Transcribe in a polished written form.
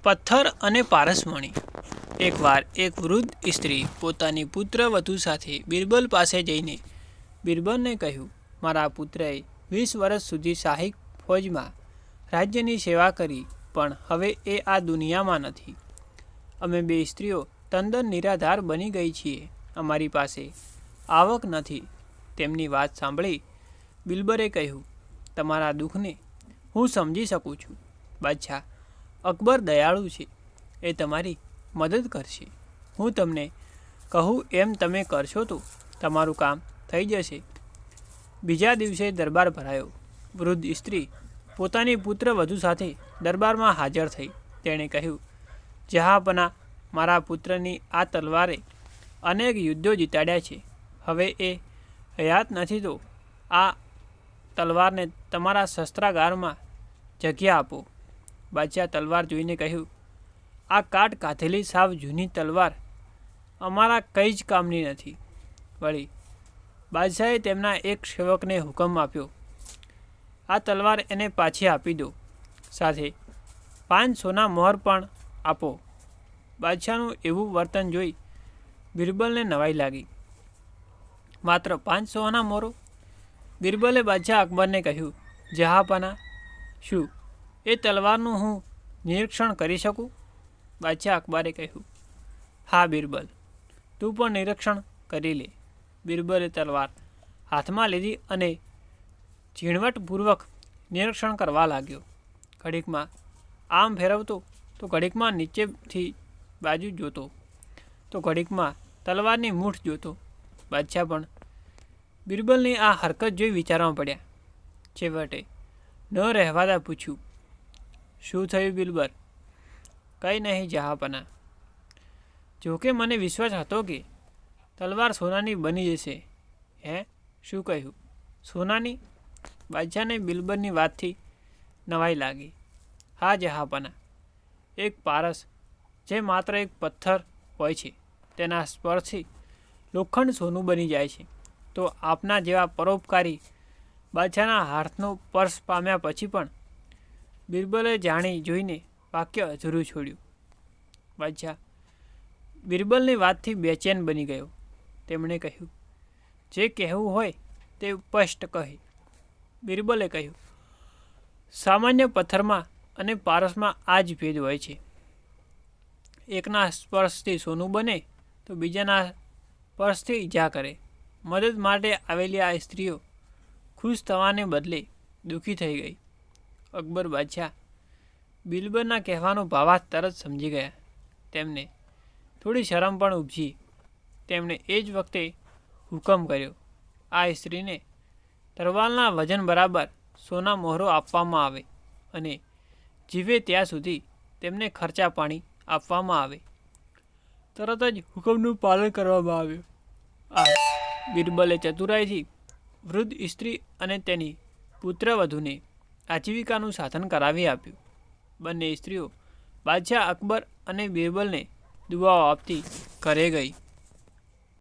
પથ્થર અને પારસમણી. એકવાર એક વૃદ્ધ સ્ત્રી પોતાની પુત્રવધુ સાથે બિરબલ પાસે જઈને બિરબલને કહ્યું, મારા પુત્રએ 20 વર્ષ સુધી શાહી ફૌજમાં રાજ્યની સેવા કરી, પણ હવે એ આ દુનિયામાં નથી. અમે બે સ્ત્રીઓ તદ્દન નિરાધાર બની ગઈ છીએ. અમારી પાસે આવક નથી. તેમની વાત સાંભળી બિરબલે કહ્યું, તમારા દુઃખને હું સમજી શકું છું. બાદશાહ અકબર દયાળુ છે, એ તમારી મદદ કરશે. હું તમને કહું એમ તમે કરશો તો તમારું કામ થઈ જશે. બીજા દિવસે દરબાર ભરાયો. વૃદ્ધ સ્ત્રી પોતાની પુત્રવધુ સાથે દરબારમાં હાજર થઈ. તેણે કહ્યું, જહાંપનાહ, મારા પુત્રની આ તલવારે અનેક યુદ્ધો જીતાડ્યા છે. હવે એ હયાત નથી તો આ તલવારને તમારા શસ્ત્રાગારમાં જગ્યા આપો. બાદશાહ તલવાર જોઈને કહ્યું, આ કાટ કાધેલી સાવ જૂની તલવાર અમારા કંઈ જ કામની નથી. વળી બાદશાહે તેમના એક સેવકને હુકમ આપ્યો, આ તલવાર એને પાછી આપી દો, સાથે 5 સોના મોહર પણ આપો. બાદશાહનું એવું વર્તન જોઈ બિરબલને નવાઈ લાગી. માત્ર 5 સોના મોહરો? બિરબલે બાદશાહ અકબરને કહ્યું, જહાંપનાહ, શું એ તલવારનું હું નિરીક્ષણ કરી શકું? બાદશાહ અકબરે કહ્યું, હા બિરબલ, તું પણ નિરીક્ષણ કરી લે. બિરબલે તલવાર હાથમાં લીધી અને ઝીણવટપૂર્વક નિરીક્ષણ કરવા લાગ્યો. ઘડીકમાં આમ ફેરવતો, તો ઘડીકમાં નીચેથી બાજુ જોતો, તો ઘડીકમાં તલવારની મૂઠ જોતો. બાદશાહ પણ બિરબલની આ હરકત જોઈ વિચારમાં પડ્યા. છેવટે ન રહેવાતા પૂછ્યું, શું થયું બિરબલ? કંઈ નહીં જહાંપનાહ. જોકે મને વિશ્વાસ હતો કે તલવાર સોનાની બની જશે. હે? શું કહ્યું? સોનાની? બાદશાહને બિરબલની વાતથી નવાઈ લાગી. હા જહાંપનાહ, એક પારસ જે માત્ર એક પથ્થર હોય છે, તેના સ્પર્શથી લોખંડ સોનું બની જાય છે. તો આપના જેવા પરોપકારી બાદશાહના હાથનો સ્પર્શ પામ્યા પછી પણ? બિરબલે જાણી જોઈને વાક્ય અધૂરું છોડ્યું. બાદશાહ બિરબલની વાતથી બેચેન બની ગયો. તેમણે કહ્યું, જે કહેવું હોય તે સ્પષ્ટ કહે. બિરબલે કહ્યું, સામાન્ય પથ્થરમાં અને પારસમાં આ જ ભેદ હોય છે. એકના સ્પર્શથી સોનું બને તો બીજાના સ્પર્શથી ઈજા કરે. મદદ માટે આવેલી આ સ્ત્રીઓ ખુશ થવાને બદલે દુઃખી થઈ ગઈ. અકબર બાદશાહ બિરબલના કહેવાનો ભાવાર્થ તરત સમજી ગયા. તેમને થોડી શરમ પણ ઉપજી. તેમણે એ જ વખતે હુકમ કર્યો, આ સ્ત્રીને તરવાલના વજન બરાબર સોના મોહરો આપવામાં આવે અને જીવે ત્યાં સુધી તેમને ખર્ચા પાણી આપવામાં આવે. તરત જ હુકમનું પાલન કરવામાં આવ્યું. આ બિરબલે ચતુરાઈથી વૃદ્ધ સ્ત્રી અને તેની પુત્રવધુને આજીવિકાનું સાધન કરાવી આપ્યું. બંને સ્ત્રીઓ બાદશાહ અકબર અને બિરબલને દુઆઓ આપતી ઘરે ગઈ.